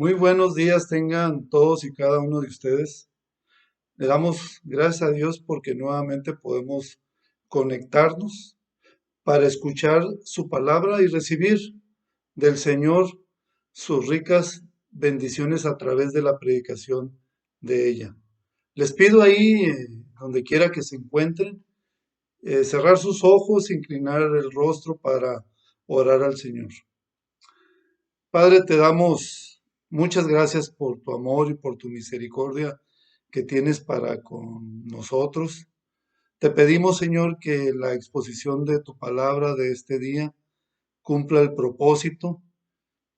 Muy buenos días tengan todos y cada uno de ustedes. Le damos gracias a Dios porque nuevamente podemos conectarnos para escuchar su palabra y recibir del Señor sus ricas bendiciones a través de la predicación de ella. Les pido ahí, donde quiera que se encuentren, cerrar sus ojos, inclinar el rostro para orar al Señor. Padre, te damos muchas gracias por tu amor y por tu misericordia que tienes para con nosotros. Te pedimos, Señor, que la exposición de tu palabra de este día cumpla el propósito,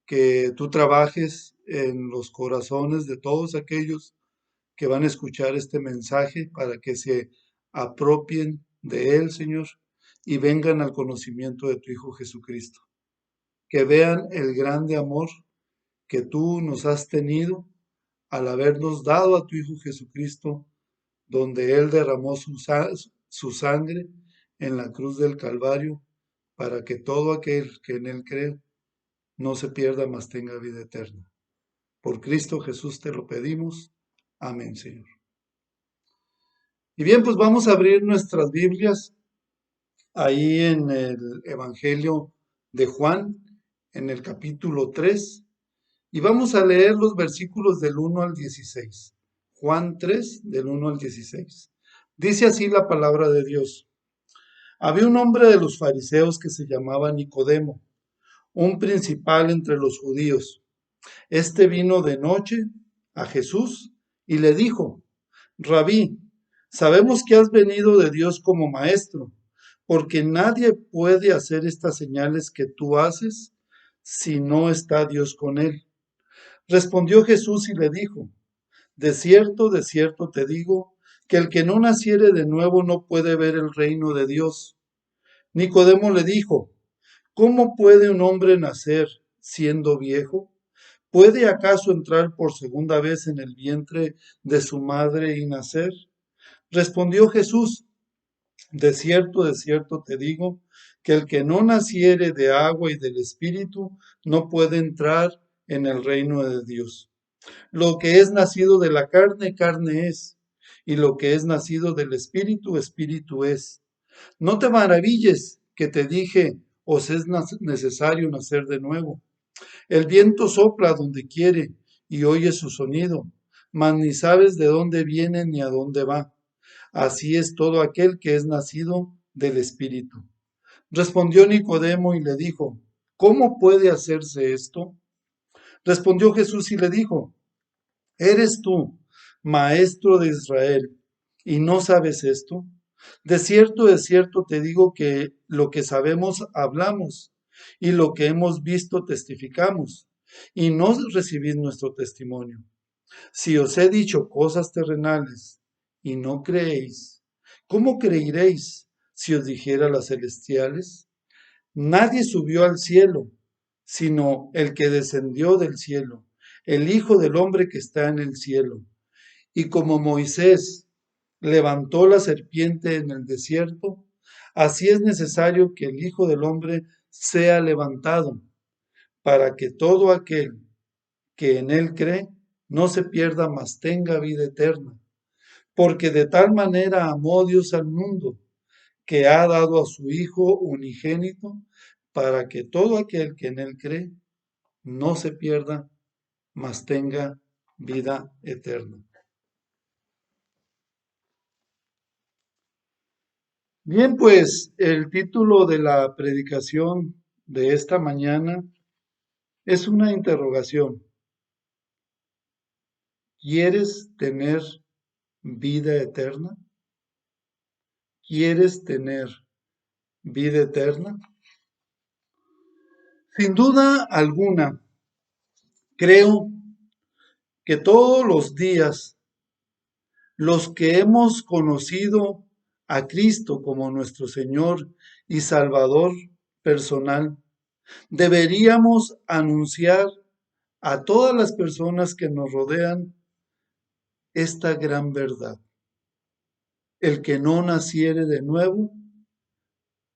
que tú trabajes en los corazones de todos aquellos que van a escuchar este mensaje para que se apropien de él, Señor, y vengan al conocimiento de tu Hijo Jesucristo. Que vean el grande amor que tú nos has tenido al habernos dado a tu Hijo Jesucristo, donde Él derramó su sangre en la cruz del Calvario, para que todo aquel que en Él cree no se pierda, mas tenga vida eterna. Por Cristo Jesús te lo pedimos. Amén, Señor. Y bien, pues vamos a abrir nuestras Biblias ahí en el Evangelio de Juan, en el capítulo 3. Y vamos a leer los versículos del 1 al 16. Juan 3, del 1 al 16. Dice así la palabra de Dios. Había un hombre de los fariseos que se llamaba Nicodemo, un principal entre los judíos. Este vino de noche a Jesús y le dijo, Rabí, sabemos que has venido de Dios como maestro, porque nadie puede hacer estas señales que tú haces si no está Dios con él. Respondió Jesús y le dijo, de cierto te digo, que el que no naciere de nuevo no puede ver el reino de Dios. Nicodemo le dijo, ¿cómo puede un hombre nacer siendo viejo? ¿Puede acaso entrar por segunda vez en el vientre de su madre y nacer? Respondió Jesús, de cierto te digo, que el que no naciere de agua y del Espíritu no puede entrar en el reino de Dios. Lo que es nacido de la carne, carne es, y lo que es nacido del espíritu, espíritu es. No te maravilles que te dije, os es necesario nacer de nuevo. El viento sopla donde quiere y oyes su sonido, mas ni sabes de dónde viene ni a dónde va. Así es todo aquel que es nacido del espíritu. Respondió Nicodemo y le dijo, ¿cómo puede hacerse esto? Respondió Jesús y le dijo, ¿eres tú, maestro de Israel, y no sabes esto? De cierto te digo que lo que sabemos hablamos, y lo que hemos visto testificamos, y no recibís nuestro testimonio. Si os he dicho cosas terrenales y no creéis, ¿cómo creeréis si os dijera las celestiales? Nadie subió al cielo, sino el que descendió del cielo, el Hijo del Hombre que está en el cielo. Y como Moisés levantó la serpiente en el desierto, así es necesario que el Hijo del Hombre sea levantado, para que todo aquel que en él cree no se pierda, mas tenga vida eterna. Porque de tal manera amó Dios al mundo, que ha dado a su Hijo unigénito, para que todo aquel que en él cree no se pierda, mas tenga vida eterna. Bien, pues el título de la predicación de esta mañana es una interrogación. ¿Quieres tener vida eterna? ¿Quieres tener vida eterna? Sin duda alguna, creo que todos los días los que hemos conocido a Cristo como nuestro Señor y Salvador personal, deberíamos anunciar a todas las personas que nos rodean esta gran verdad. El que no naciere de nuevo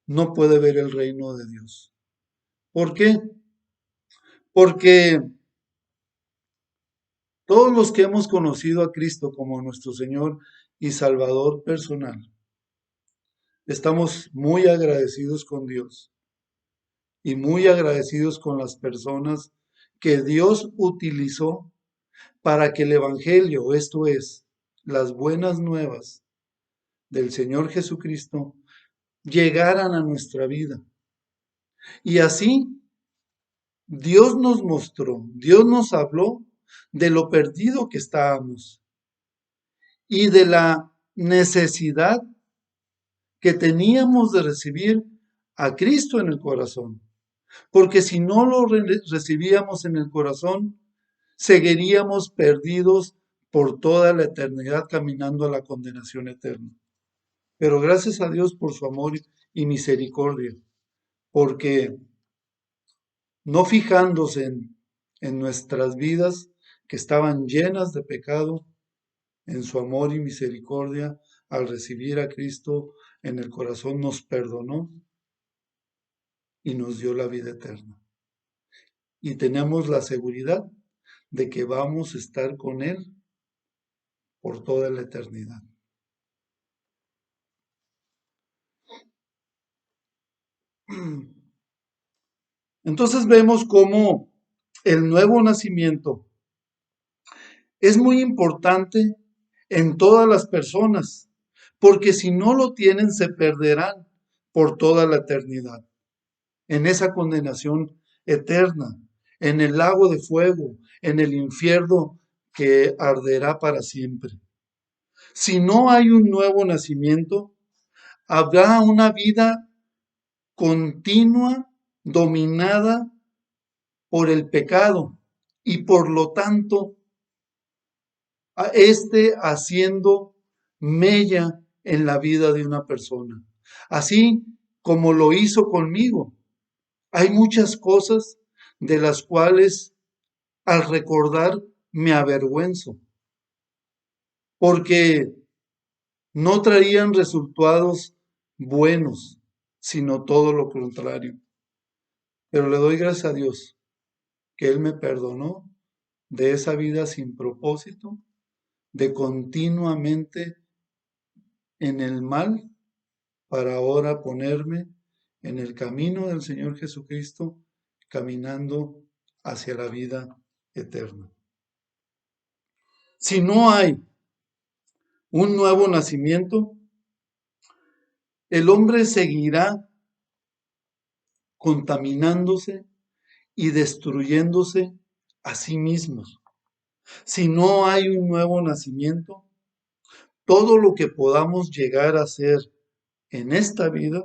no puede ver el reino de Dios. ¿Por qué? Porque Todos los que hemos conocido a Cristo como nuestro Señor y Salvador personal, estamos muy agradecidos con Dios y muy agradecidos con las personas que Dios utilizó para que el Evangelio, esto es, las buenas nuevas del Señor Jesucristo, llegaran a nuestra vida. Y así Dios nos mostró, Dios nos habló de lo perdido que estábamos y de la necesidad que teníamos de recibir a Cristo en el corazón. Porque si no lo recibíamos en el corazón, seguiríamos perdidos por toda la eternidad caminando a la condenación eterna. Pero gracias a Dios por su amor y misericordia, porque no fijándose en nuestras vidas que estaban llenas de pecado, en su amor y misericordia, al recibir a Cristo en el corazón, nos perdonó y nos dio la vida eterna. Y tenemos la seguridad de que vamos a estar con Él por toda la eternidad. Entonces vemos cómo el nuevo nacimiento es muy importante en todas las personas, porque si no lo tienen se perderán por toda la eternidad, en esa condenación eterna, en el lago de fuego, en el infierno que arderá para siempre. Si no hay un nuevo nacimiento, habrá una vida continua, dominada por el pecado y por lo tanto, haciendo mella en la vida de una persona. Así como lo hizo conmigo. Hay muchas cosas de las cuales al recordar me avergüenzo, porque no traían resultados buenos, sino todo lo contrario. Pero le doy gracias a Dios que Él me perdonó de esa vida sin propósito, de continuamente en el mal, para ahora ponerme en el camino del Señor Jesucristo, caminando hacia la vida eterna. Si no hay un nuevo nacimiento, el hombre seguirá contaminándose y destruyéndose a sí mismo. Si no hay un nuevo nacimiento, todo lo que podamos llegar a hacer en esta vida,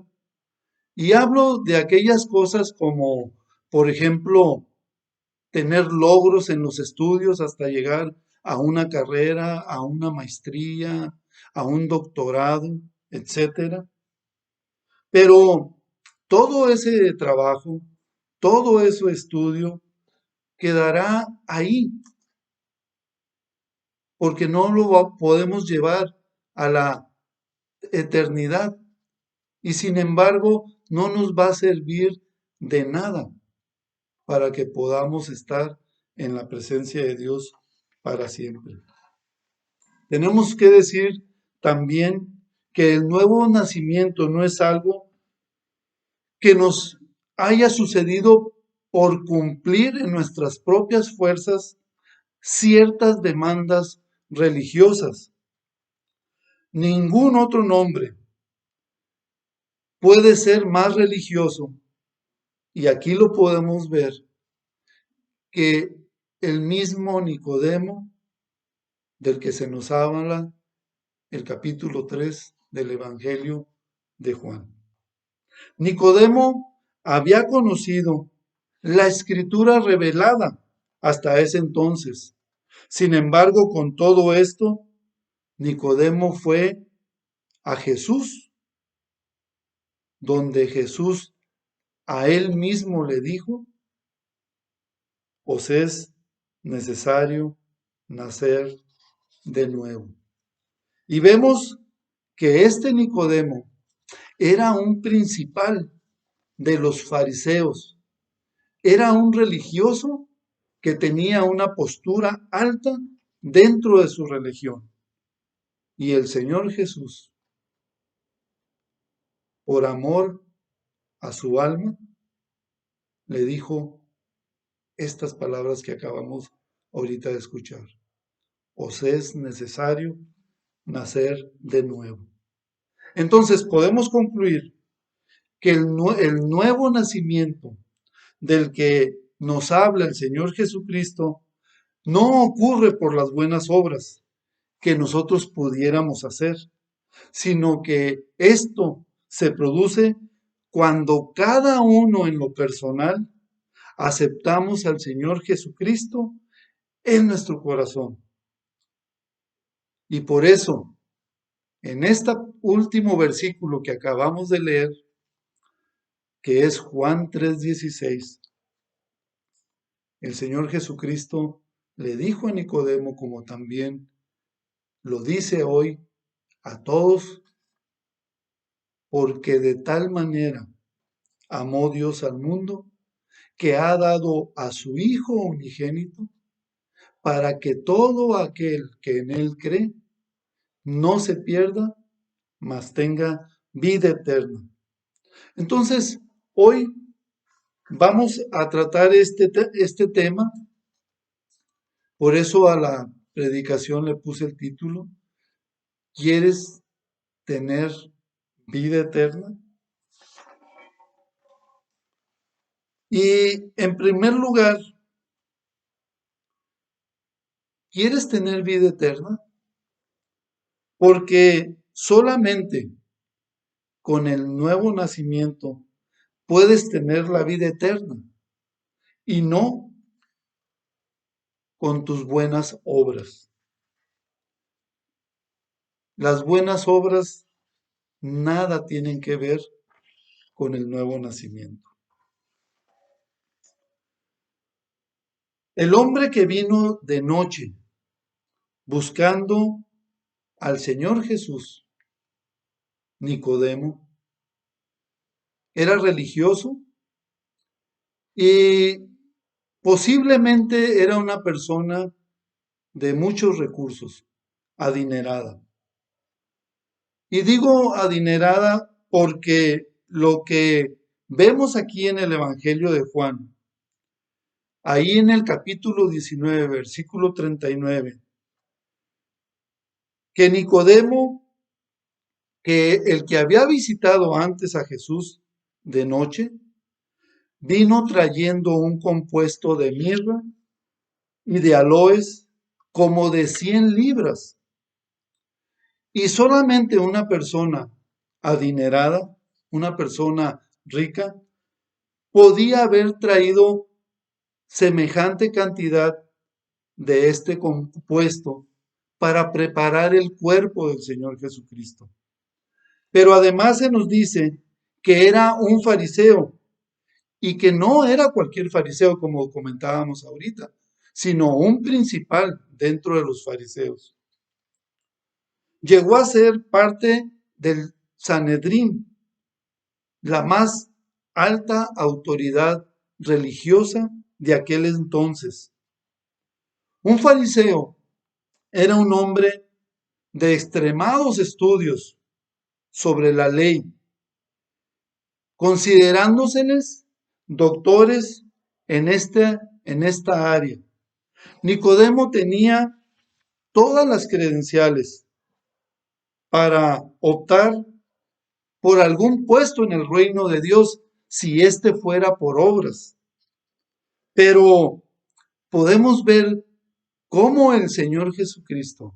y hablo de aquellas cosas como, por ejemplo, tener logros en los estudios hasta llegar a una carrera, a una maestría, a un doctorado, etcétera. Pero todo ese trabajo, todo ese estudio quedará ahí, porque no lo podemos llevar a la eternidad y sin embargo no nos va a servir de nada para que podamos estar en la presencia de Dios para siempre. Tenemos que decir también que el nuevo nacimiento no es algo que nos haya sucedido por cumplir en nuestras propias fuerzas ciertas demandas religiosas. Ningún otro nombre puede ser más religioso, y aquí lo podemos ver, que el mismo Nicodemo del que se nos habla el capítulo 3 del Evangelio de Juan. Nicodemo había conocido la escritura revelada hasta ese entonces. Sin embargo, con todo esto, Nicodemo fue a Jesús, donde Jesús a él mismo le dijo: os es necesario nacer de nuevo. Y vemos que este Nicodemo era un principal de los fariseos, era un religioso que tenía una postura alta dentro de su religión. Y el Señor Jesús, por amor a su alma, le dijo estas palabras que acabamos ahorita de escuchar. Os es necesario nacer de nuevo. Entonces podemos concluir que el nuevo nacimiento del que nos habla el Señor Jesucristo no ocurre por las buenas obras que nosotros pudiéramos hacer, sino que esto se produce cuando cada uno en lo personal aceptamos al Señor Jesucristo en nuestro corazón. Y por eso, en este último versículo que acabamos de leer, que es Juan 3:16, el Señor Jesucristo le dijo a Nicodemo, como también lo dice hoy a todos, porque de tal manera amó Dios al mundo, que ha dado a su Hijo unigénito, para que todo aquel que en Él cree no se pierda, mas tenga vida eterna. Entonces, hoy vamos a tratar este tema, por eso a la predicación le puse el título, ¿quieres tener vida eterna? Y en primer lugar, ¿quieres tener vida eterna? Porque solamente con el nuevo nacimiento puedes tener la vida eterna y no con tus buenas obras. Las buenas obras nada tienen que ver con el nuevo nacimiento. El hombre que vino de noche buscando al Señor Jesús, Nicodemo, era religioso y posiblemente era una persona de muchos recursos, adinerada. Y digo adinerada porque lo que vemos aquí en el Evangelio de Juan, ahí en el capítulo 19, versículo 39, que Nicodemo, que el que había visitado antes a Jesús de noche, vino trayendo un compuesto de mirra y de aloes como de 100 libras. Y solamente una persona adinerada, una persona rica, podía haber traído semejante cantidad de este compuesto para preparar el cuerpo del Señor Jesucristo. Pero además se nos dice que era un fariseo y que no era cualquier fariseo como comentábamos ahorita, sino un principal dentro de los fariseos. Llegó a ser parte del Sanedrín, la más alta autoridad religiosa de aquel entonces. Un fariseo era un hombre de extremados estudios sobre la ley, considerándoseles doctores en esta área. Nicodemo tenía todas las credenciales para optar por algún puesto en el reino de Dios si éste fuera por obras. Pero podemos ver cómo el Señor Jesucristo,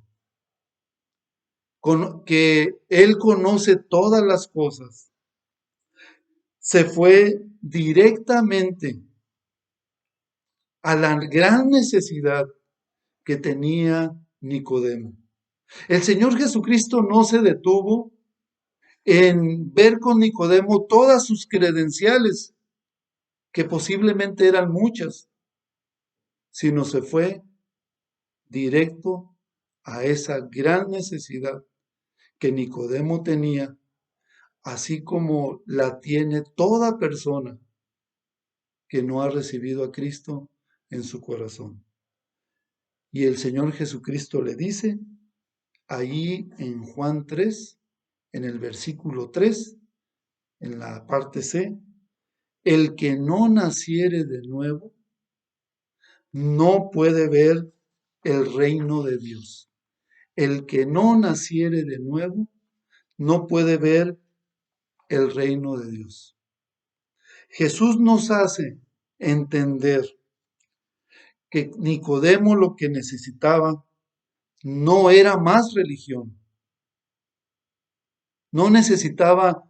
que Él conoce todas las cosas, se fue directamente a la gran necesidad que tenía Nicodemo. El Señor Jesucristo no se detuvo en ver con Nicodemo todas sus credenciales, que posiblemente eran muchas, sino se fue directo a esa gran necesidad que Nicodemo tenía, así como la tiene toda persona que no ha recibido a Cristo en su corazón. Y el Señor Jesucristo le dice, ahí en Juan 3, en el versículo 3, en la parte C, el que no naciere de nuevo no puede ver el reino de Dios. El que no naciere de nuevo no puede ver el reino de Dios. Jesús nos hace entender que Nicodemo lo que necesitaba no era más religión, no necesitaba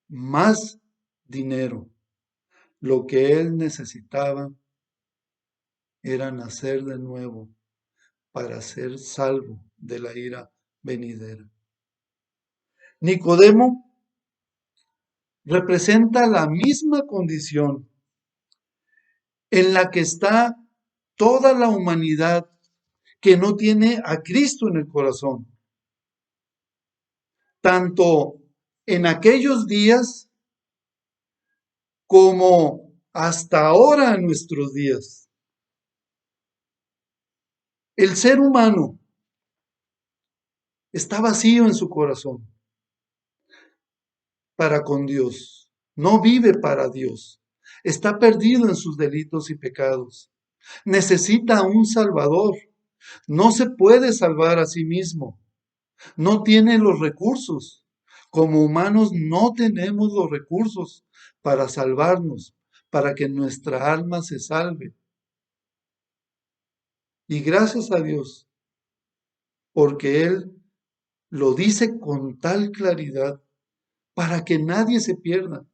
más dinero. Lo que él necesitaba era nacer de nuevo para ser salvo de la ira venidera. Nicodemo representa la misma condición en la que está toda la humanidad que no tiene a Cristo en el corazón. Tanto en aquellos días como hasta ahora en nuestros días. El ser humano está vacío en su corazón para con Dios. No vive para Dios. Está perdido en sus delitos y pecados. Necesita un Salvador. No se puede salvar a sí mismo. No tiene los recursos. Como humanos no tenemos los recursos para salvarnos, para que nuestra alma se salve. Y gracias a Dios, porque Él lo dice con tal claridad, para que nadie se pierda,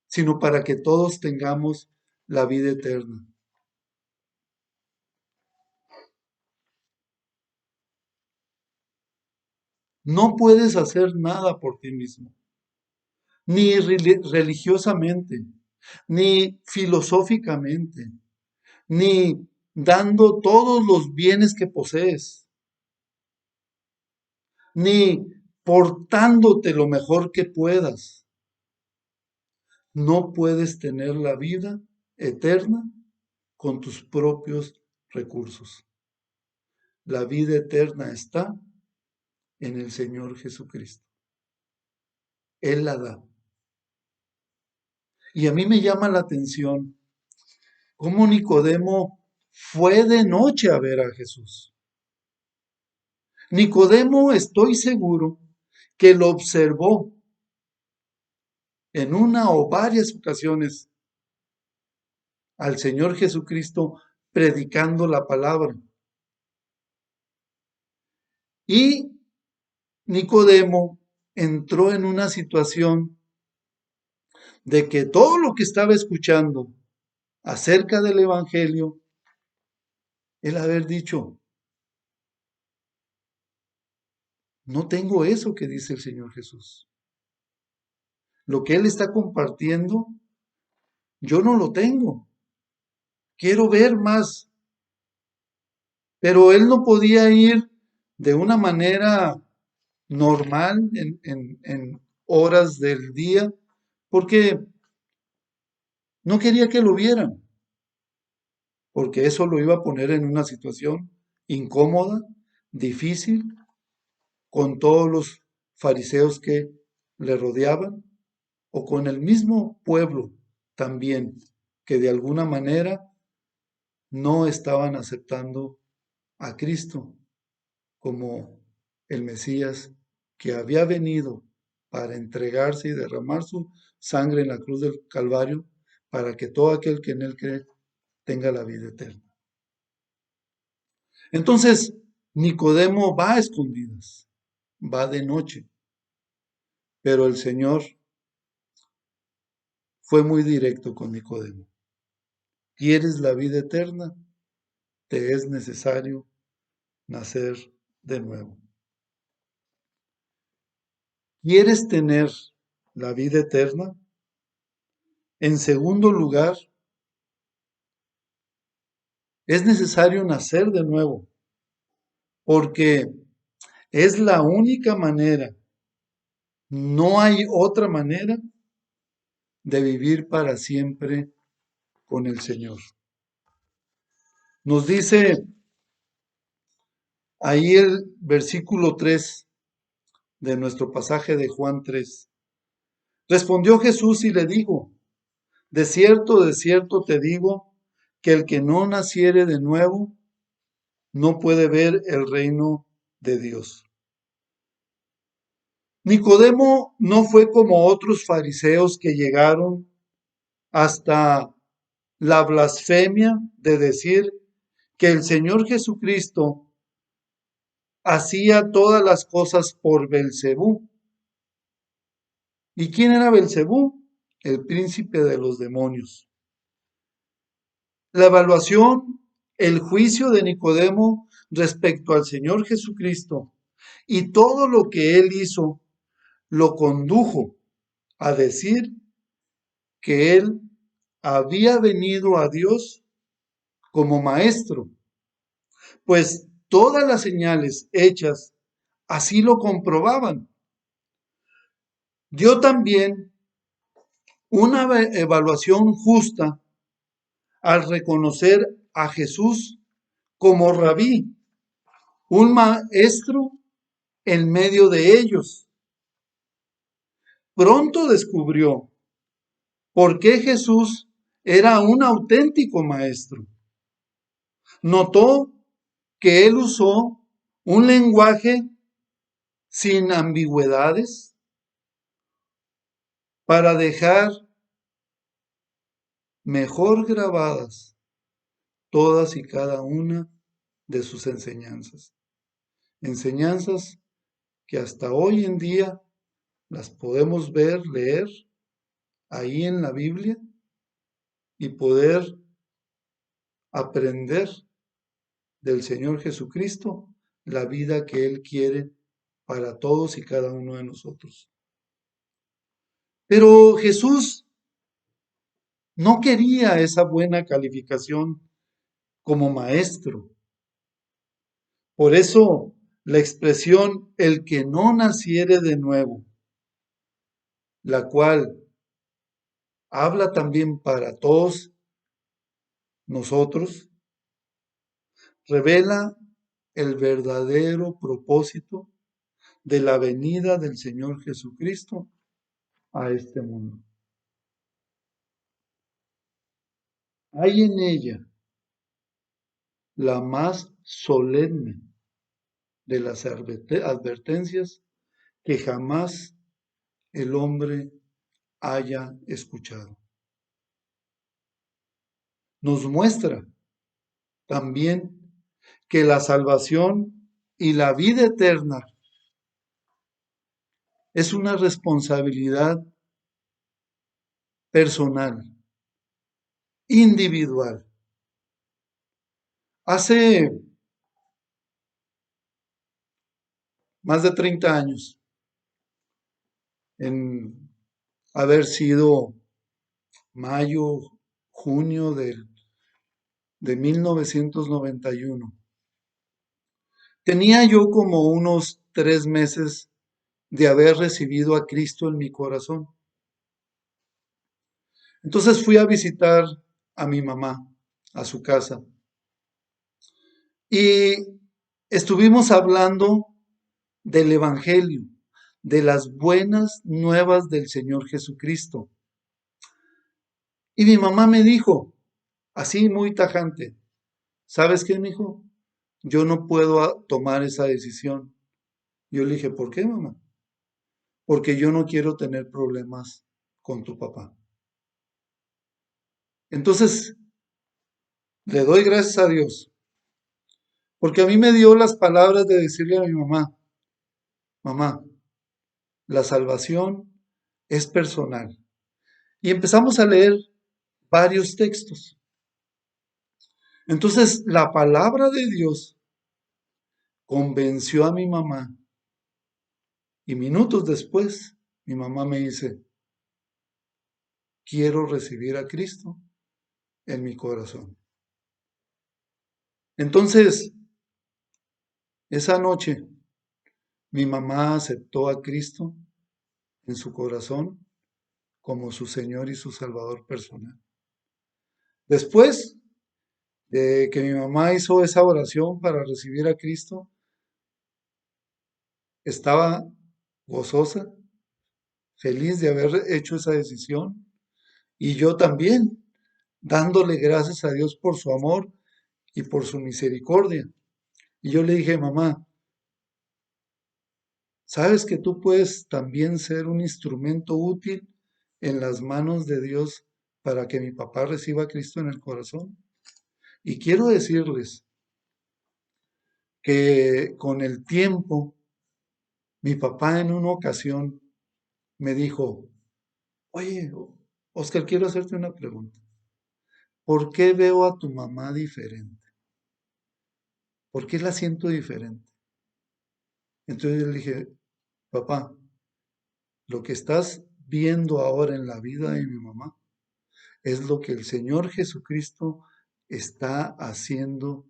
sino para que todos tengamos la vida eterna. No puedes hacer nada por ti mismo, ni religiosamente, ni filosóficamente, ni dando todos los bienes que posees, ni portándote lo mejor que puedas. No puedes tener la vida eterna con tus propios recursos. La vida eterna está en el Señor Jesucristo. Él la da. Y a mí me llama la atención cómo Nicodemo fue de noche a ver a Jesús. Nicodemo, estoy seguro que lo observó en una o varias ocasiones al Señor Jesucristo predicando la palabra. Y Nicodemo entró en una situación de que todo lo que estaba escuchando acerca del Evangelio, el haber dicho, no tengo eso que dice el Señor Jesús. Lo que Él está compartiendo, yo no lo tengo. Quiero ver más. Pero Él no podía ir de una manera normal en horas del día, porque no quería que lo vieran, porque eso lo iba a poner en una situación incómoda, difícil, con todos los fariseos que le rodeaban, o con el mismo pueblo también, que de alguna manera no estaban aceptando a Cristo como el Mesías que había venido para entregarse y derramar su sangre en la cruz del Calvario para que todo aquel que en él cree tenga la vida eterna. Entonces, Nicodemo va a escondidas, va de noche, pero el Señor fue muy directo con Nicodemo. ¿Quieres la vida eterna? Te es necesario nacer de nuevo. ¿Quieres tener la vida eterna? En segundo lugar, es necesario nacer de nuevo, porque es la única manera, no hay otra manera de vivir para siempre con el Señor. Nos dice Ahí el versículo 3 de nuestro pasaje de Juan 3. Respondió Jesús y le dijo, de cierto te digo, que el que no naciere de nuevo no puede ver el reino de Dios. Nicodemo no fue como otros fariseos que llegaron hasta la blasfemia de decir que el Señor Jesucristo hacía todas las cosas por Belcebú. ¿Y quién era Belcebú? El príncipe de los demonios. La evaluación, el juicio de Nicodemo respecto al Señor Jesucristo y todo lo que él hizo lo condujo a decir que él había venido a Dios como maestro, pues todas las señales hechas así lo comprobaban. Dio también una evaluación justa al reconocer a Jesús como rabí, un maestro en medio de ellos. Pronto descubrió por qué Jesús era un auténtico maestro. Notó que él usó un lenguaje sin ambigüedades para dejar mejor grabadas todas y cada una de sus enseñanzas. Enseñanzas que hasta hoy en día las podemos ver, leer ahí en la Biblia y poder aprender del Señor Jesucristo la vida que Él quiere para todos y cada uno de nosotros. Pero Jesús no quería esa buena calificación como maestro. Por eso la expresión el que no naciere de nuevo, la cual habla también para todos nosotros, revela el verdadero propósito de la venida del Señor Jesucristo a este mundo. Hay en ella la más solemne de las advertencias que jamás el hombre haya escuchado. Nos muestra también que la salvación y la vida eterna es una responsabilidad personal, individual. Hace más de 30 años, en haber sido mayo, junio de 1991, tenía yo como unos 3 meses de haber recibido a Cristo en mi corazón. Entonces fui a visitar a mi mamá, a su casa, y estuvimos hablando del Evangelio, de las buenas nuevas del Señor Jesucristo. Y mi mamá me dijo, así muy tajante, ¿sabes qué, mijo? Yo no puedo tomar esa decisión. Yo le dije, ¿por qué, mamá? Porque yo no quiero tener problemas con tu papá. Entonces, le doy gracias a Dios, porque a mí me dio las palabras de decirle a mi mamá, mamá, la salvación es personal. Y empezamos a leer varios textos. Entonces, la palabra de Dios convenció a mi mamá. Y minutos después, mi mamá me dice, quiero recibir a Cristo en mi corazón. Entonces, esa noche, mi mamá aceptó a Cristo en su corazón como su Señor y su Salvador personal. Después de que mi mamá hizo esa oración para recibir a Cristo, estaba gozosa, feliz de haber hecho esa decisión, y yo también, dándole gracias a Dios por su amor y por su misericordia. Y yo le dije, mamá, ¿sabes que tú puedes también ser un instrumento útil en las manos de Dios para que mi papá reciba a Cristo en el corazón? Y quiero decirles que con el tiempo, mi papá en una ocasión me dijo, oye, Oscar, quiero hacerte una pregunta. ¿Por qué veo a tu mamá diferente? ¿Por qué la siento diferente? Entonces yo le dije, papá, lo que estás viendo ahora en la vida de mi mamá es lo que el Señor Jesucristo está haciendo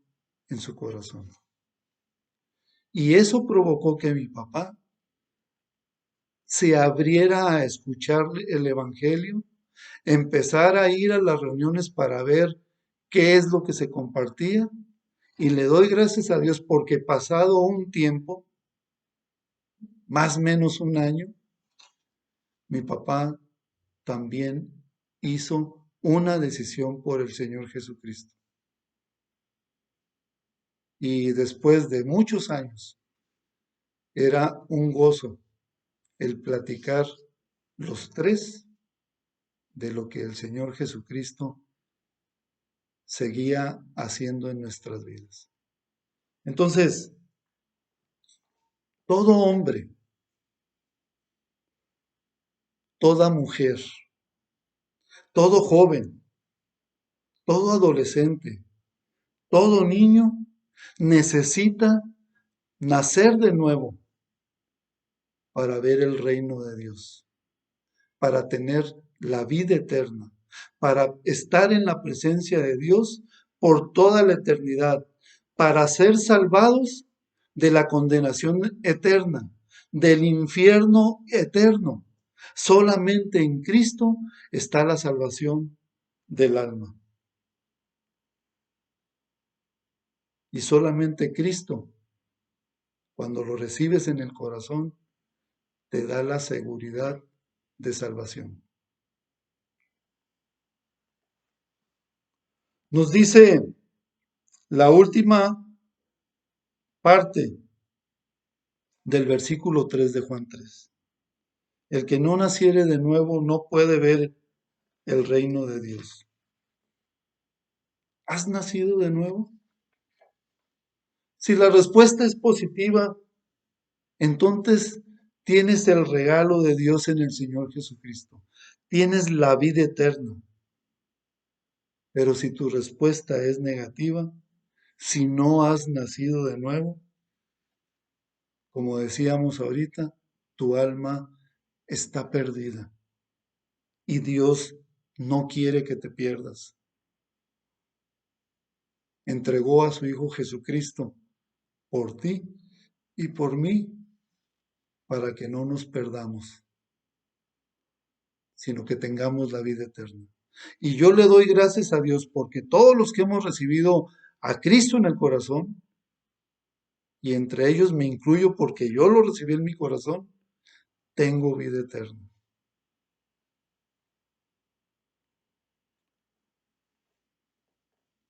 en su corazón. Y eso provocó que mi papá se abriera a escuchar el Evangelio, empezar a ir a las reuniones para ver qué es lo que se compartía. Y le doy gracias a Dios porque pasado un tiempo, más o menos un año, mi papá también hizo una decisión por el Señor Jesucristo. Y después de muchos años, era un gozo el platicar los tres de lo que el Señor Jesucristo seguía haciendo en nuestras vidas. Entonces, todo hombre, toda mujer, todo joven, todo adolescente, todo niño necesita nacer de nuevo para ver el reino de Dios, para tener la vida eterna, para estar en la presencia de Dios por toda la eternidad, para ser salvados de la condenación eterna, del infierno eterno. Solamente en Cristo está la salvación del alma. Y solamente Cristo, cuando lo recibes en el corazón, te da la seguridad de salvación. Nos dice la última parte del versículo 3 de Juan 3. El que no naciere de nuevo no puede ver el reino de Dios. ¿Has nacido de nuevo? Si la respuesta es positiva, entonces tienes el regalo de Dios en el Señor Jesucristo. Tienes la vida eterna. Pero si tu respuesta es negativa, si no has nacido de nuevo, como decíamos ahorita, tu alma está perdida y Dios no quiere que te pierdas. Entregó a su Hijo Jesucristo por ti y por mí para que no nos perdamos, sino que tengamos la vida eterna. Y yo le doy gracias a Dios porque todos los que hemos recibido a Cristo en el corazón, y entre ellos me incluyo porque yo lo recibí en mi corazón, tengo vida eterna.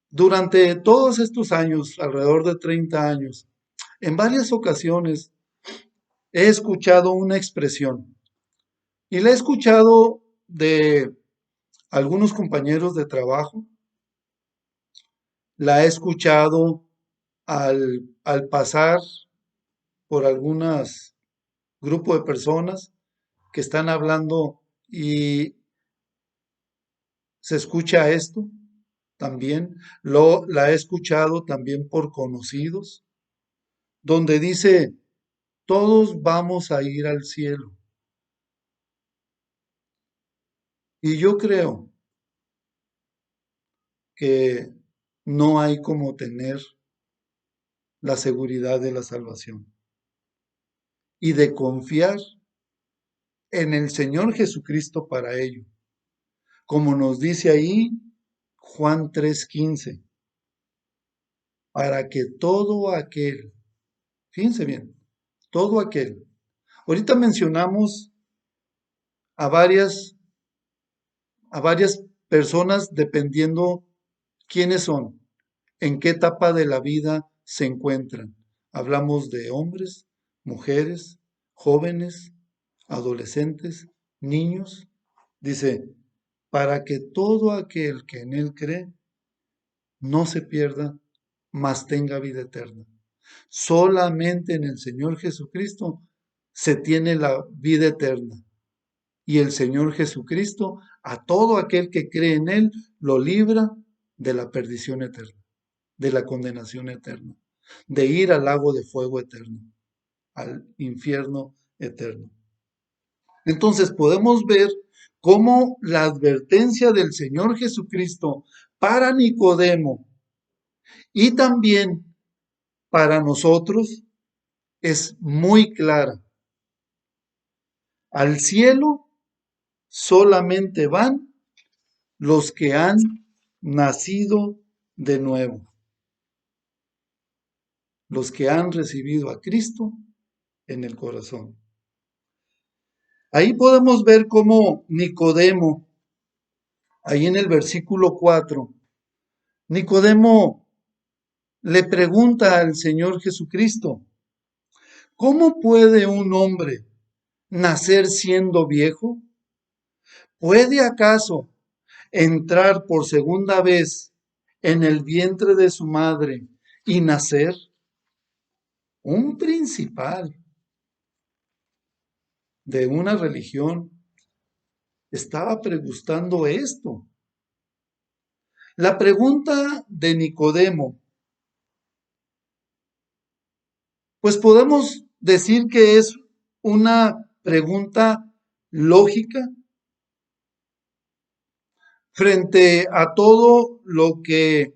Durante todos estos años, alrededor de 30 años, en varias ocasiones he escuchado una expresión y la he escuchado de algunos compañeros de trabajo, la he escuchado al pasar por algunos grupos de personas que están hablando y se escucha esto también, la he escuchado también por conocidos, donde dice, todos vamos a ir al cielo. Y yo creo que no hay como tener la seguridad de la salvación y de confiar en el Señor Jesucristo para ello. Como nos dice ahí Juan 3:15, para que todo aquel, fíjense bien, todo aquel. Ahorita mencionamos a varias personas dependiendo quiénes son, en qué etapa de la vida se encuentran. Hablamos de hombres, mujeres, jóvenes, adolescentes, niños. Dice, para que todo aquel que en él cree no se pierda, mas tenga vida eterna. Solamente en el Señor Jesucristo se tiene la vida eterna. Y el Señor Jesucristo, a todo aquel que cree en Él, lo libra de la perdición eterna, de la condenación eterna, de ir al lago de fuego eterno, al infierno eterno. Entonces podemos ver cómo la advertencia del Señor Jesucristo para Nicodemo y también para nosotros es muy clara. Al cielo solamente van los que han nacido de nuevo, los que han recibido a Cristo en el corazón. Ahí podemos ver cómo Nicodemo, ahí en el versículo 4, Nicodemo le pregunta al Señor Jesucristo, ¿cómo puede un hombre nacer siendo viejo? ¿Puede acaso entrar por segunda vez en el vientre de su madre y nacer? Un principal de una religión estaba preguntando esto. La pregunta de Nicodemo, pues podemos decir que es una pregunta lógica frente a todo lo que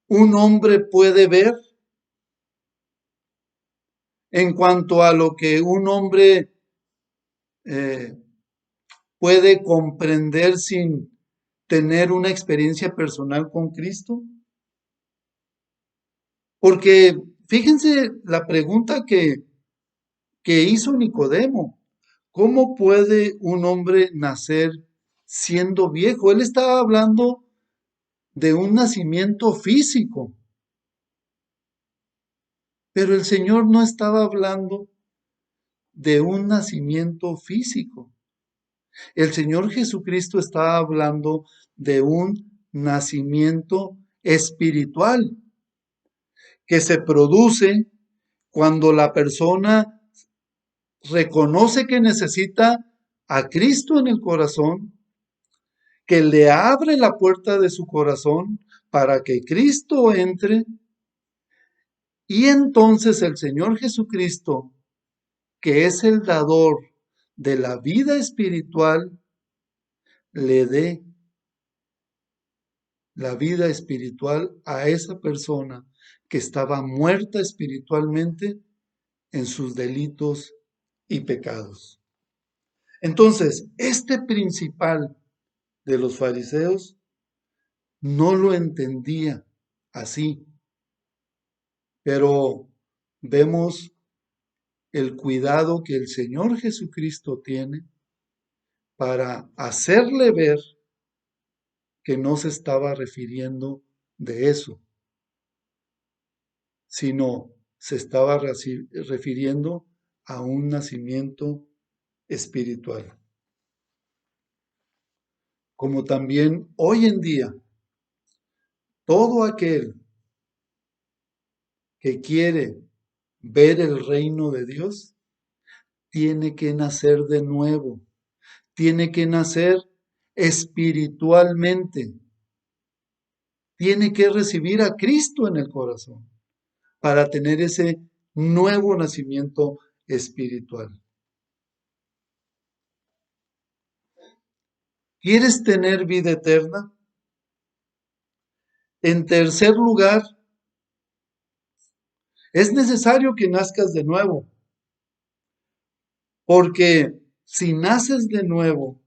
un hombre puede ver, en cuanto a lo que un hombre eh, puede comprender sin tener una experiencia personal con Cristo. Porque fíjense la pregunta que hizo Nicodemo. ¿Cómo puede un hombre nacer siendo viejo? Él estaba hablando de un nacimiento físico, pero el Señor no estaba hablando de un nacimiento físico. El Señor Jesucristo estaba hablando de un nacimiento espiritual que se produce cuando la persona reconoce que necesita a Cristo en el corazón, que le abre la puerta de su corazón para que Cristo entre, y entonces el Señor Jesucristo, que es el dador de la vida espiritual, le dé la vida espiritual a esa persona que estaba muerta espiritualmente en sus delitos y pecados. Entonces, este principal de los fariseos no lo entendía así, pero vemos el cuidado que el Señor Jesucristo tiene para hacerle ver que no se estaba refiriendo de eso, sino se estaba refiriendo a un nacimiento espiritual. Como también hoy en día, todo aquel que quiere ver el reino de Dios tiene que nacer de nuevo, tiene que nacer espiritualmente, tiene que recibir a Cristo en el corazón para tener ese nuevo nacimiento espiritual. ¿Quieres tener vida eterna? En tercer lugar, es necesario que nazcas de nuevo, porque si naces de nuevo,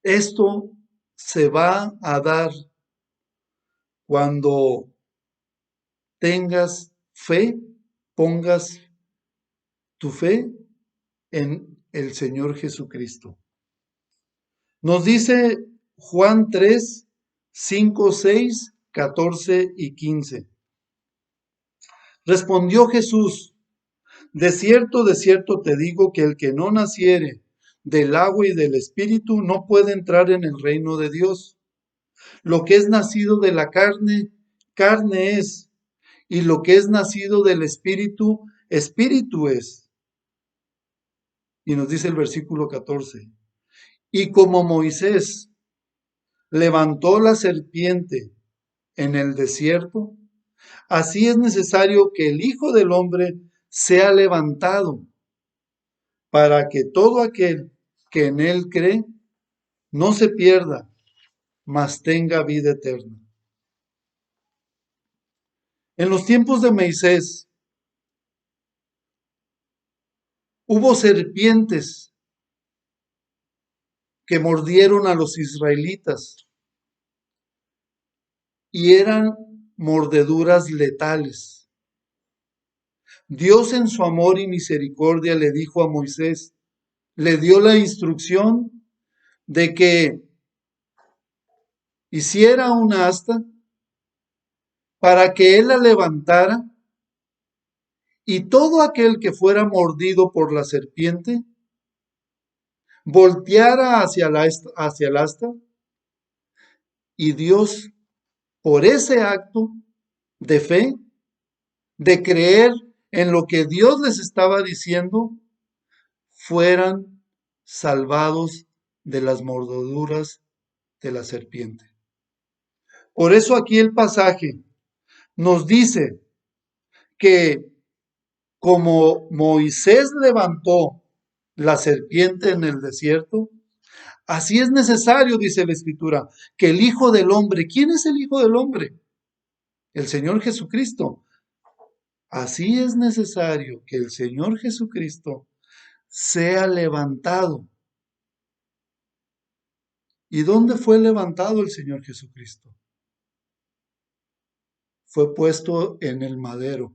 esto se va a dar cuando tengas fe, pongas tu fe en el Señor Jesucristo. Nos dice Juan 3, 5, 6, 14 y 15. Respondió Jesús: de cierto te digo que el que no naciere del agua y del Espíritu no puede entrar en el reino de Dios. Lo que es nacido de la carne, carne es, y lo que es nacido del Espíritu, Espíritu es. Y nos dice el versículo 14. Y como Moisés levantó la serpiente en el desierto, así es necesario que el Hijo del Hombre sea levantado, para que todo aquel que en él cree no se pierda, mas tenga vida eterna. En los tiempos de Moisés hubo serpientes que mordieron a los israelitas y eran mordeduras letales. Dios en su amor y misericordia le dijo a Moisés, le dio la instrucción de que hiciera una asta para que él la levantara y todo aquel que fuera mordido por la serpiente volteara hacia el asta y Dios, por ese acto de fe, de creer en lo que Dios les estaba diciendo, fueran salvados de las mordeduras de la serpiente. Por eso aquí el pasaje nos dice que como Moisés levantó la serpiente en el desierto, así es necesario, dice la Escritura, que el Hijo del Hombre, ¿quién es el Hijo del Hombre? El Señor Jesucristo. Así es necesario que el Señor Jesucristo sea levantado. ¿Y dónde fue levantado el Señor Jesucristo? Fue puesto en el madero,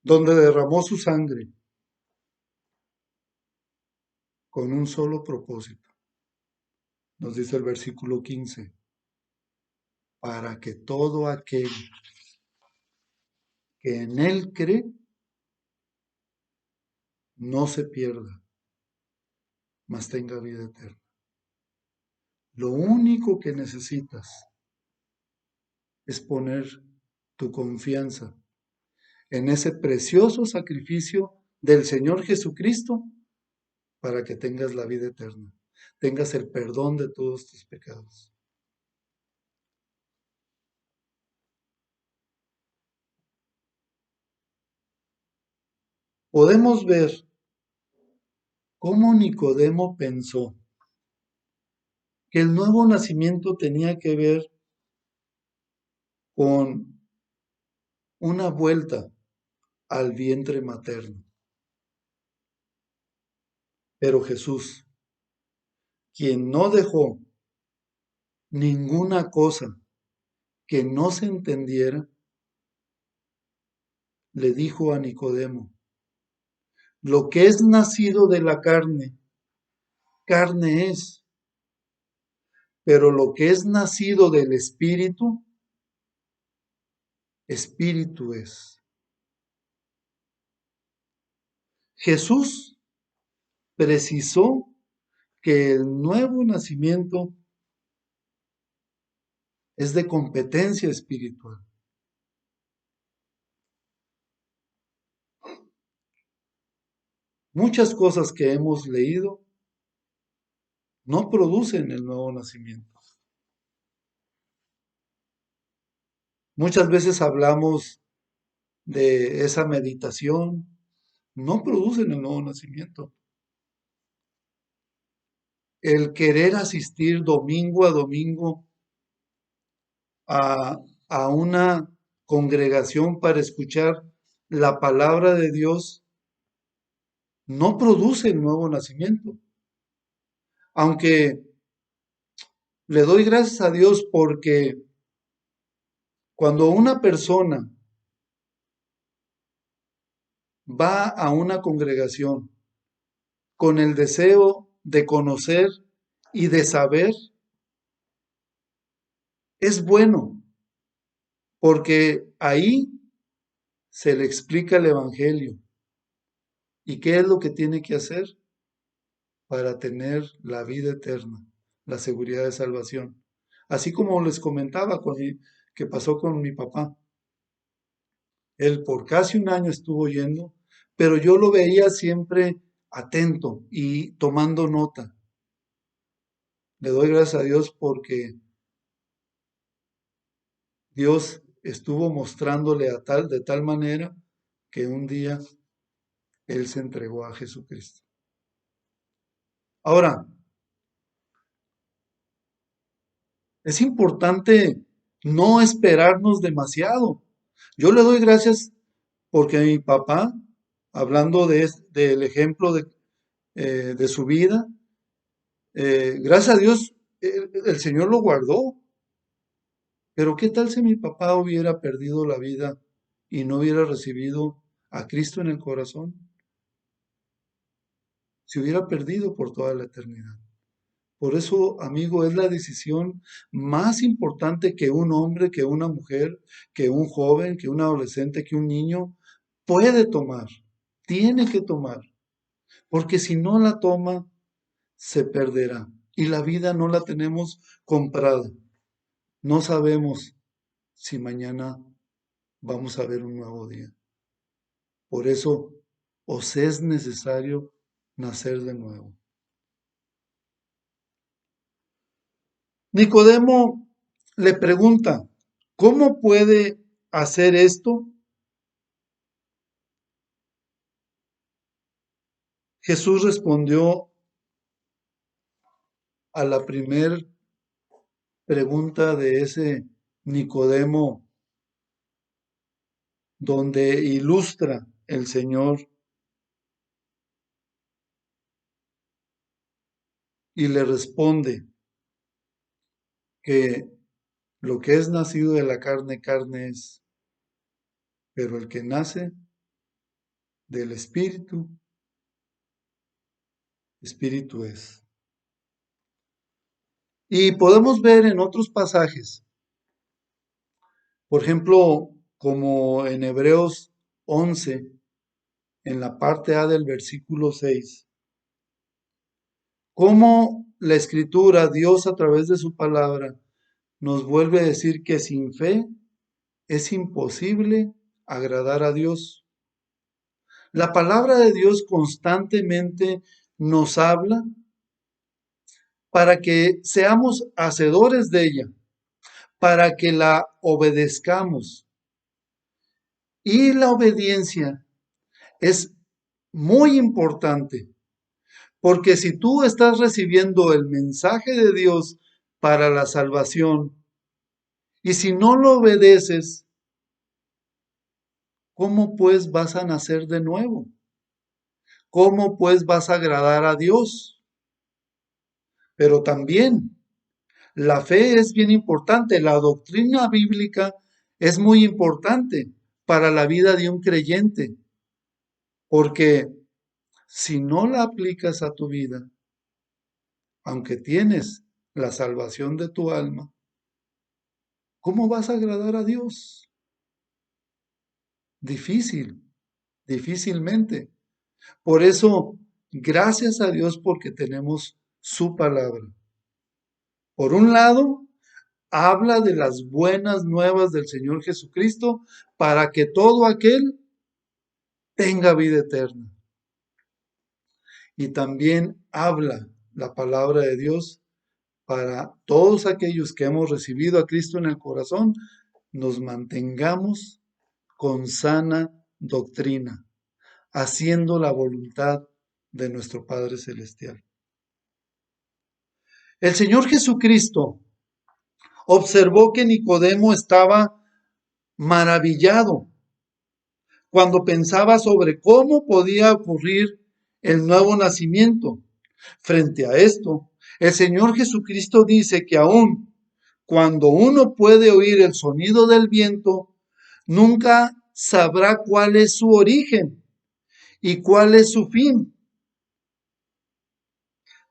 donde derramó su sangre con un solo propósito. Nos dice el versículo 15, para que todo aquel que en él cree no se pierda, mas tenga vida eterna. Lo único que necesitas es poner tu confianza en ese precioso sacrificio del Señor Jesucristo para que tengas la vida eterna, tengas el perdón de todos tus pecados. Podemos ver cómo Nicodemo pensó que el nuevo nacimiento tenía que ver con una vuelta al vientre materno. Pero Jesús, quien no dejó ninguna cosa que no se entendiera, le dijo a Nicodemo, lo que es nacido de la carne, carne es, pero lo que es nacido del Espíritu, Espíritu es. Jesús precisó que el nuevo nacimiento es de competencia espiritual. Muchas cosas que hemos leído no producen el nuevo nacimiento. Muchas veces hablamos de esa meditación, no producen el nuevo nacimiento. El querer asistir domingo a domingo a una congregación para escuchar la palabra de Dios no produce el nuevo nacimiento. Aunque le doy gracias a Dios porque Cuando una persona va a una congregación con el deseo de conocer y de saber, es bueno, porque ahí se le explica el Evangelio y qué es lo que tiene que hacer para tener la vida eterna, la seguridad de salvación. Así como les comentaba que pasó con mi papá. Él por casi un año estuvo yendo, pero yo lo veía siempre atento y tomando nota. Le doy gracias a Dios porque Dios estuvo mostrándole de tal manera que un día él se entregó a Jesucristo. Ahora, es importante no esperarnos demasiado. Yo le doy gracias porque mi papá, hablando del ejemplo de su vida, gracias a Dios, el Señor lo guardó. Pero ¿qué tal si mi papá hubiera perdido la vida y no hubiera recibido a Cristo en el corazón? Se hubiera perdido por toda la eternidad. Por eso, amigo, es la decisión más importante que un hombre, que una mujer, que un joven, que un adolescente, que un niño puede tomar, tiene que tomar, porque si no la toma, se perderá. Y la vida no la tenemos comprada. No sabemos si mañana vamos a ver un nuevo día. Por eso os es necesario nacer de nuevo. Nicodemo le pregunta, ¿cómo puede hacer esto? Jesús respondió a la primer pregunta de ese Nicodemo, donde ilustra el Señor y le responde que lo que es nacido de la carne, carne es, pero el que nace del Espíritu, Espíritu es. Y podemos ver en otros pasajes, por ejemplo, como en Hebreos 11, en la parte A del versículo 6, cómo la Escritura, Dios a través de su palabra, nos vuelve a decir que sin fe es imposible agradar a Dios. La palabra de Dios constantemente nos habla para que seamos hacedores de ella, para que la obedezcamos. Y la obediencia es muy importante, porque si tú estás recibiendo el mensaje de Dios para la salvación, y si no lo obedeces, ¿cómo pues vas a nacer de nuevo? ¿Cómo pues vas a agradar a Dios? Pero también la fe es bien importante, la doctrina bíblica es muy importante para la vida de un creyente, porque si no la aplicas a tu vida, aunque tienes la salvación de tu alma, ¿cómo vas a agradar a Dios? Difícil, difícilmente. Por eso, gracias a Dios porque tenemos su palabra. Por un lado, habla de las buenas nuevas del Señor Jesucristo para que todo aquel tenga vida eterna. Y también habla la palabra de Dios para todos aquellos que hemos recibido a Cristo en el corazón, nos mantengamos con sana doctrina, haciendo la voluntad de nuestro Padre Celestial. El Señor Jesucristo observó que Nicodemo estaba maravillado cuando pensaba sobre cómo podía ocurrir el nuevo nacimiento. Frente a esto, el Señor Jesucristo dice que aún Cuando uno puede oír el sonido del viento, nunca sabrá cuál es su origen y cuál es su fin.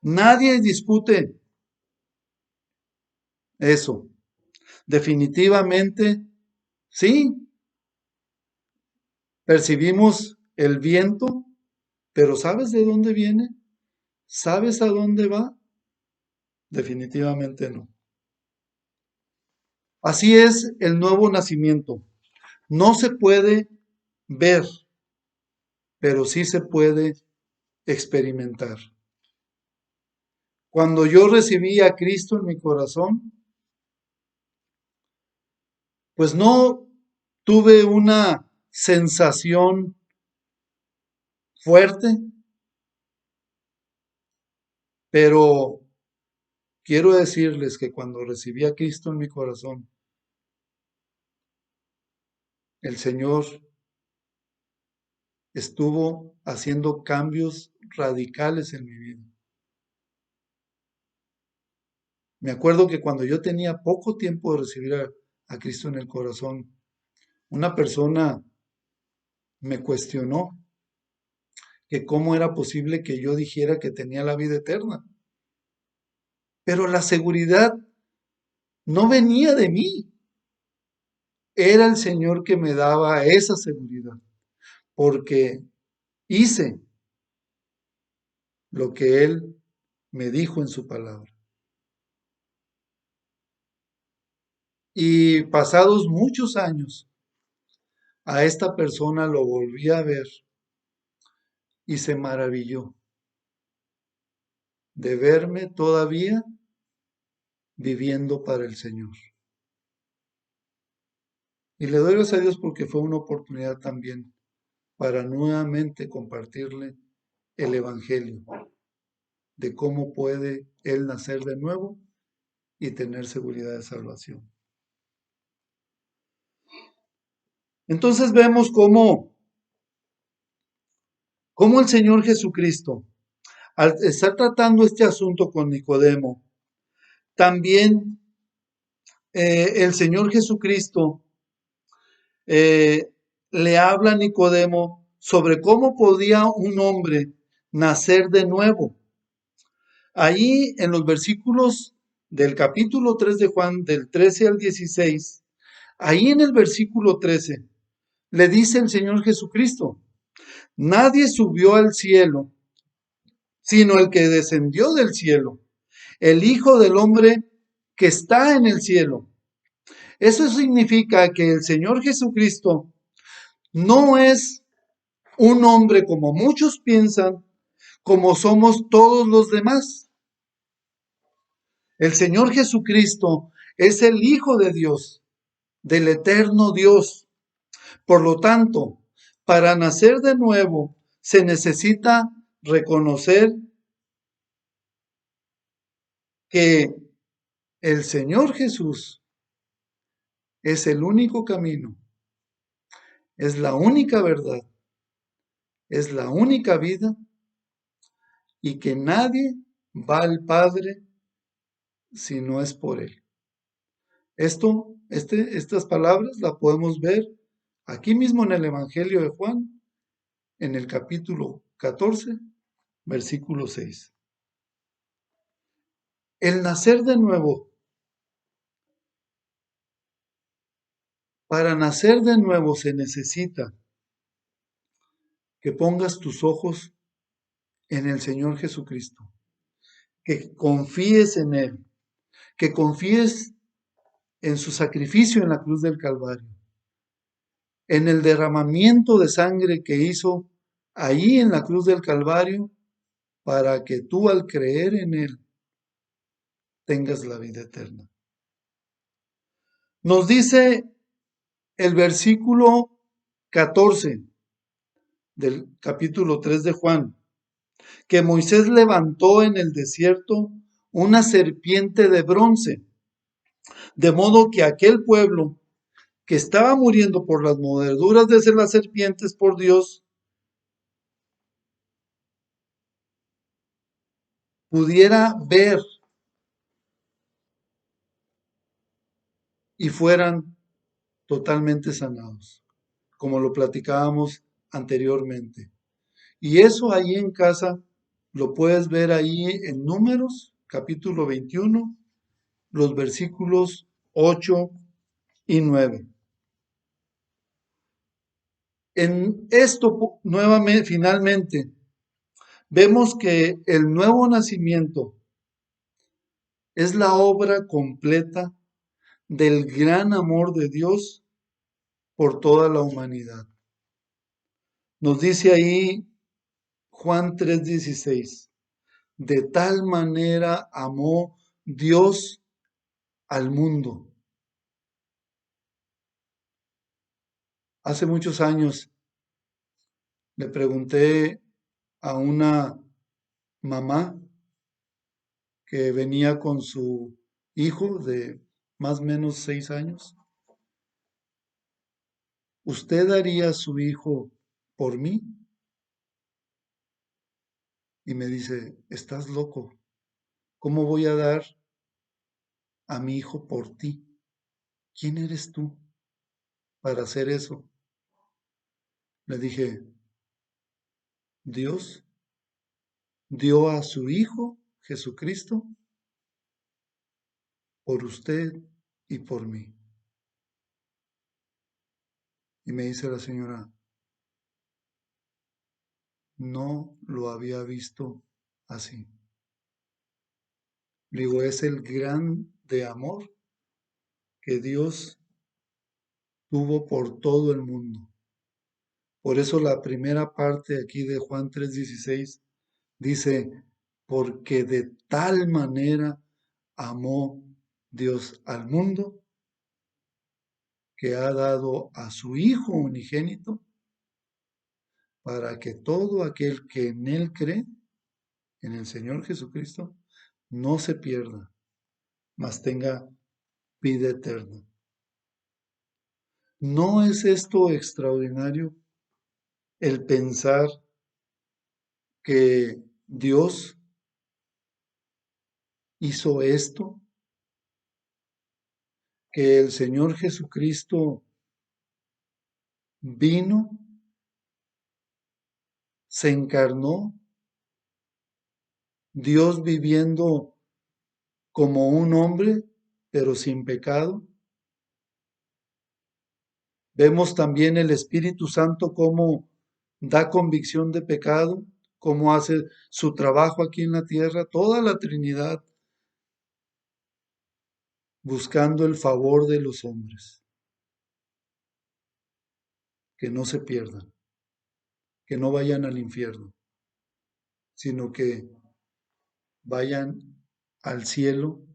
Nadie discute eso. Definitivamente, sí, percibimos el viento, pero ¿sabes de dónde viene? ¿Sabes a dónde va? Definitivamente no. Así es el nuevo nacimiento. No se puede ver, pero sí se puede experimentar. Cuando yo recibí a Cristo en mi corazón, pues no tuve una sensación fuerte, pero quiero decirles que cuando recibí a Cristo en mi corazón, el Señor estuvo haciendo cambios radicales en mi vida. Me acuerdo que cuando yo tenía poco tiempo de recibir a Cristo en el corazón, una persona me cuestionó que cómo era posible que yo dijera que tenía la vida eterna. Pero la seguridad no venía de mí, era el Señor que me daba esa seguridad, porque hice lo que Él me dijo en su palabra. Y pasados muchos años, a esta persona lo volví a ver y se maravilló de verme todavía viviendo para el Señor. Y le doy gracias a Dios porque fue una oportunidad también para nuevamente compartirle el Evangelio de cómo puede él nacer de nuevo y tener seguridad de salvación. Entonces vemos cómo el Señor Jesucristo, al estar tratando este asunto con Nicodemo, también el Señor Jesucristo le habla a Nicodemo sobre cómo podía un hombre nacer de nuevo. Ahí en los versículos del capítulo 3 de Juan, del 13 al 16, ahí en el versículo 13, le dice el Señor Jesucristo, nadie subió al cielo, sino el que descendió del cielo, el Hijo del Hombre que está en el cielo. Eso significa que el Señor Jesucristo no es un hombre como muchos piensan, como somos todos los demás. El Señor Jesucristo es el Hijo de Dios, del eterno Dios. Por lo tanto, para nacer de nuevo se necesita reconocer que el Señor Jesús es el único camino, es la única verdad, es la única vida y que nadie va al Padre si no es por Él. Estas palabras las podemos ver aquí mismo en el Evangelio de Juan, en el capítulo 14, versículo 6. El nacer de nuevo, para nacer de nuevo se necesita que pongas tus ojos en el Señor Jesucristo, que confíes en Él, que confíes en su sacrificio en la cruz del Calvario, en el derramamiento de sangre que hizo ahí en la cruz del Calvario, para que tú al creer en Él tengas la vida eterna. Nos dice el versículo 14 del capítulo 3 de Juan, que Moisés levantó en el desierto una serpiente de bronce, de modo que aquel pueblo que estaba muriendo por las mordeduras de las serpientes por Dios, pudiera ver y fueran totalmente sanados, como lo platicábamos anteriormente. Y eso ahí en casa lo puedes ver ahí en Números, capítulo 21, los versículos 8 y 9. En esto, nuevamente, finalmente, vemos que el nuevo nacimiento es la obra completa del gran amor de Dios por toda la humanidad. Nos dice ahí Juan 3:16, de tal manera amó Dios al mundo. Hace muchos años le pregunté a una mamá que venía con su hijo de más o menos 6 años, ¿usted daría a su hijo por mí? Y me dice, estás loco, ¿cómo voy a dar a mi hijo por ti? ¿Quién eres tú para hacer eso? Le dije, Dios dio a su hijo Jesucristo por usted y por mí. Y me dice la señora, no lo había visto así. Le digo, es el gran de amor que Dios tuvo por todo el mundo. Por eso la primera parte aquí de Juan 3:16 dice, porque de tal manera amó Dios al mundo que ha dado a su Hijo unigénito para que todo aquel que en Él cree, en el Señor Jesucristo, no se pierda, mas tenga vida eterna. ¿No es esto extraordinario? El pensar que Dios hizo esto, que el Señor Jesucristo vino, se encarnó, Dios viviendo como un hombre, pero sin pecado. Vemos también el Espíritu Santo cómo da convicción de pecado, cómo hace su trabajo aquí en la tierra, toda la Trinidad buscando el favor de los hombres, que no se pierdan, que no vayan al infierno, sino que vayan al cielo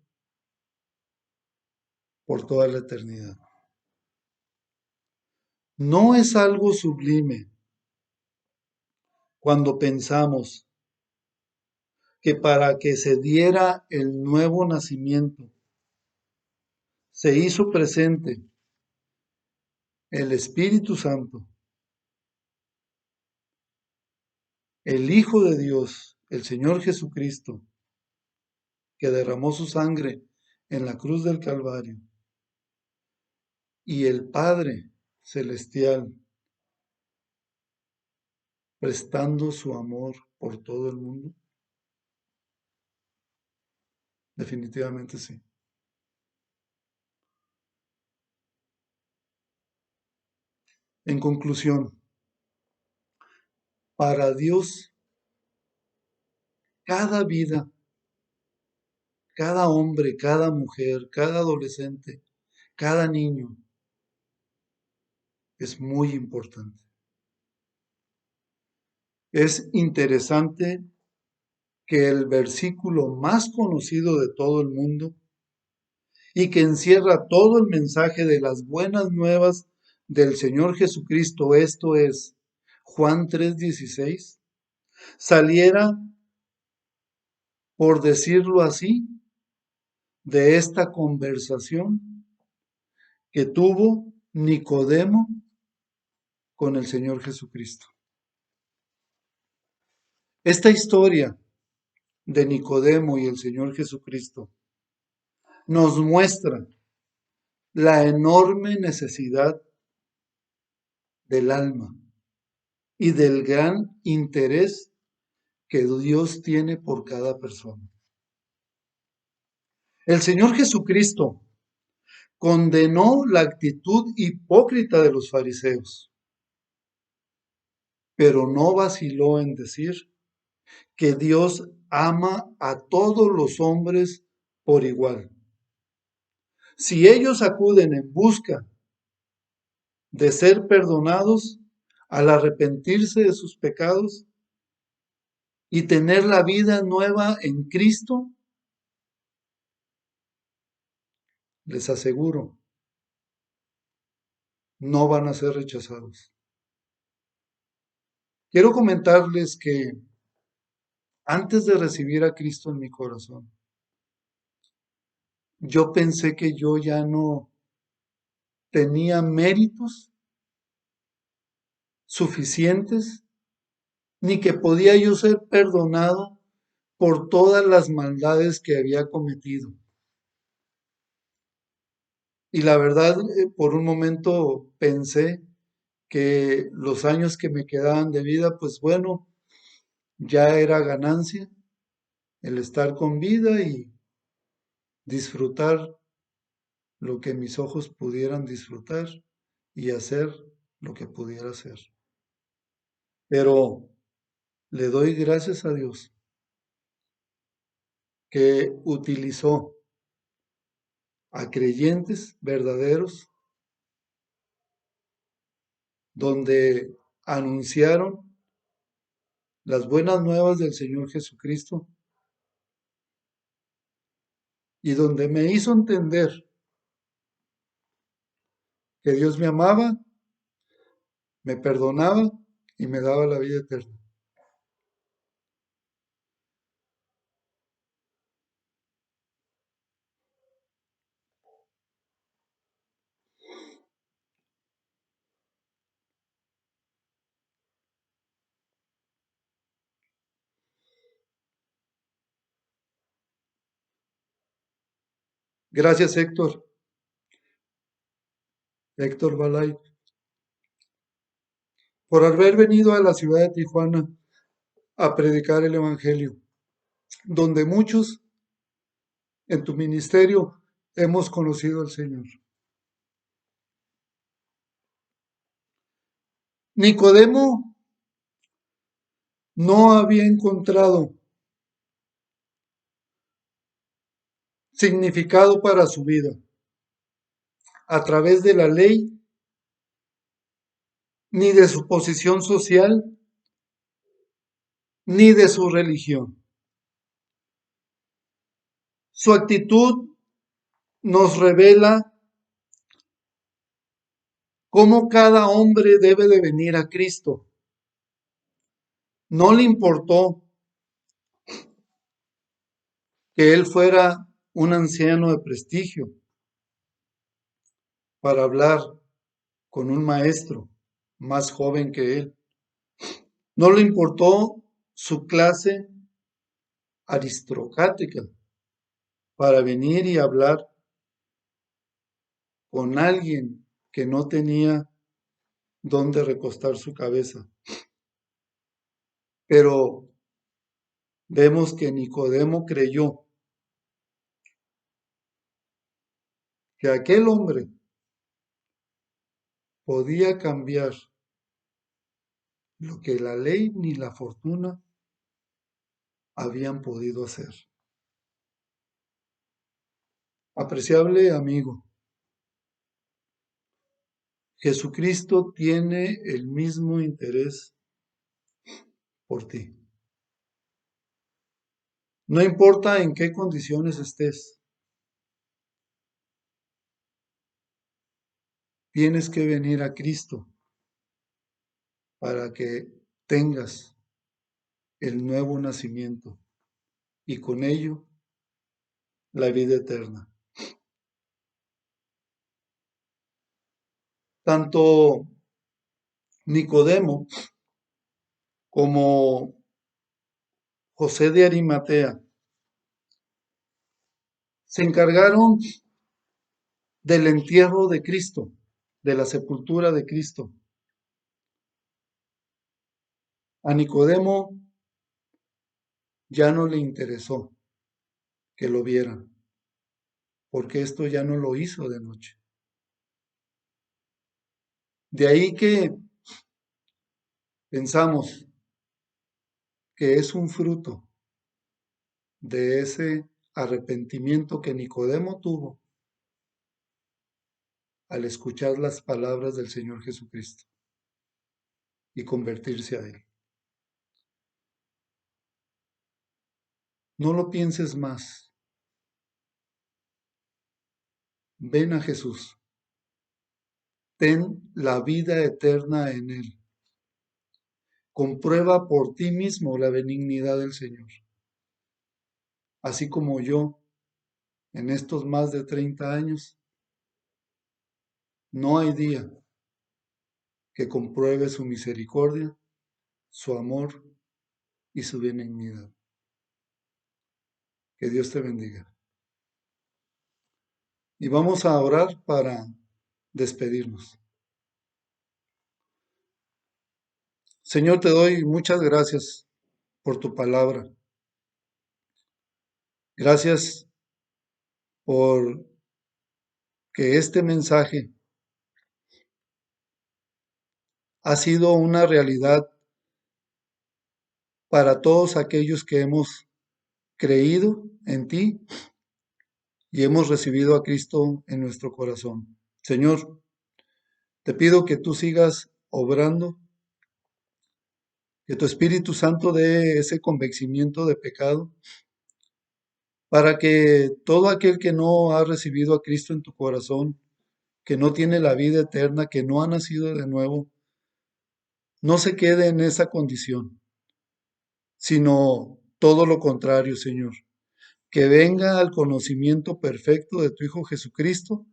por toda la eternidad. No es algo sublime cuando pensamos que para que se diera el nuevo nacimiento, se hizo presente el Espíritu Santo, el Hijo de Dios, el Señor Jesucristo, que derramó su sangre en la cruz del Calvario, y el Padre Celestial, prestando su amor por todo el mundo? Definitivamente sí. En conclusión, para Dios, cada vida, cada hombre, cada mujer, cada adolescente, cada niño es muy importante. Es interesante que el versículo más conocido de todo el mundo y que encierra todo el mensaje de las buenas nuevas del Señor Jesucristo, esto es Juan 3:16, saliera, por decirlo así, de esta conversación que tuvo Nicodemo con el Señor Jesucristo. Esta historia de Nicodemo y el Señor Jesucristo nos muestra la enorme necesidad del alma y del gran interés que Dios tiene por cada persona. El Señor Jesucristo condenó la actitud hipócrita de los fariseos, pero no vaciló en decir que Dios ama a todos los hombres por igual. Si ellos acuden en busca de ser perdonados al arrepentirse de sus pecados y tener la vida nueva en Cristo, les aseguro, no van a ser rechazados. Quiero comentarles que antes de recibir a Cristo en mi corazón, yo pensé que yo ya no tenía méritos suficientes, ni que podía yo ser perdonado por todas las maldades que había cometido. Y la verdad, por un momento pensé que los años que me quedaban de vida, pues bueno, ya era ganancia el estar con vida y disfrutar lo que mis ojos pudieran disfrutar y hacer lo que pudiera hacer. Pero le doy gracias a Dios que utilizó a creyentes verdaderos donde anunciaron las buenas nuevas del Señor Jesucristo y donde me hizo entender que Dios me amaba, me perdonaba y me daba la vida eterna. Gracias, Héctor Balay, por haber venido a la ciudad de Tijuana a predicar el Evangelio, donde muchos en tu ministerio hemos conocido al Señor. Nicodemo no había encontrado significado para su vida a través de la ley, ni de su posición social, ni de su religión. Su actitud nos revela cómo cada hombre debe de venir a Cristo. No le importó que él fuera un anciano de prestigio para hablar con un maestro más joven que él. No le importó su clase aristocrática para venir y hablar con alguien que no tenía dónde recostar su cabeza. Pero vemos que Nicodemo creyó que aquel hombre podía cambiar lo que la ley ni la fortuna habían podido hacer. Apreciable amigo, Jesucristo tiene el mismo interés por ti. No importa en qué condiciones estés, tienes que venir a Cristo para que tengas el nuevo nacimiento y con ello la vida eterna. Tanto Nicodemo como José de Arimatea se encargaron del entierro de Cristo, de la sepultura de Cristo. A Nicodemo ya no le interesó que lo vieran, porque esto ya no lo hizo de noche. De ahí que pensamos que es un fruto de ese arrepentimiento que Nicodemo tuvo al escuchar las palabras del Señor Jesucristo y convertirse a Él. No lo pienses más. Ven a Jesús. Ten la vida eterna en Él. Comprueba por ti mismo la benignidad del Señor. Así como yo, en estos más de 30 años, no hay día que compruebe su misericordia, su amor y su benignidad. Que Dios te bendiga. Y vamos a orar para despedirnos. Señor, te doy muchas gracias por tu palabra. Gracias por que este mensaje ha sido una realidad para todos aquellos que hemos creído en ti y hemos recibido a Cristo en nuestro corazón. Señor, te pido que tú sigas obrando, que tu Espíritu Santo dé ese convencimiento de pecado, para que todo aquel que no ha recibido a Cristo en tu corazón, que no tiene la vida eterna, que no ha nacido de nuevo, no se quede en esa condición, sino todo lo contrario, Señor, que venga al conocimiento perfecto de tu Hijo Jesucristo,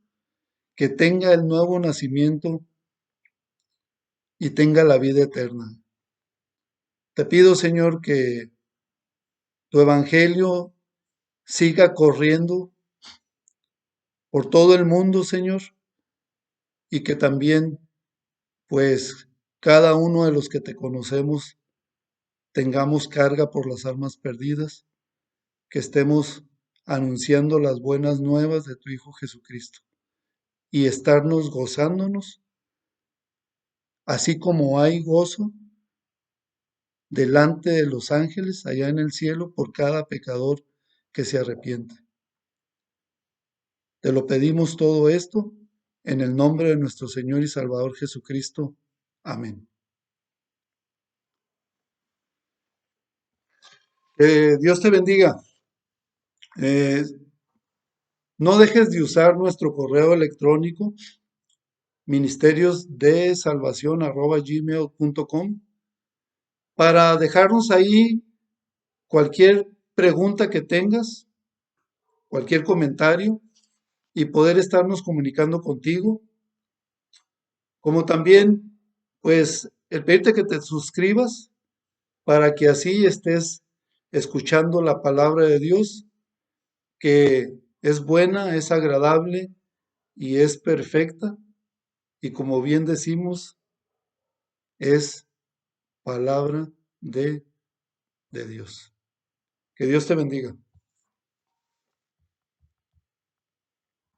que tenga el nuevo nacimiento y tenga la vida eterna. Te pido, Señor, que tu evangelio siga corriendo por todo el mundo, Señor, y que también, pues, cada uno de los que te conocemos tengamos carga por las almas perdidas, que estemos anunciando las buenas nuevas de tu Hijo Jesucristo y estarnos gozándonos, así como hay gozo delante de los ángeles allá en el cielo por cada pecador que se arrepiente. Te lo pedimos todo esto en el nombre de nuestro Señor y Salvador Jesucristo. Amén. Que Dios te bendiga. Eh, no dejes de usar nuestro correo electrónico ministeriosdesalvacion@gmail.com para dejarnos ahí cualquier pregunta que tengas, cualquier comentario y poder estarnos comunicando contigo, como también, pues, el pedirte que te suscribas para que así estés escuchando la palabra de Dios, que es buena, es agradable y es perfecta, y como bien decimos, es palabra de Dios. Que Dios te bendiga.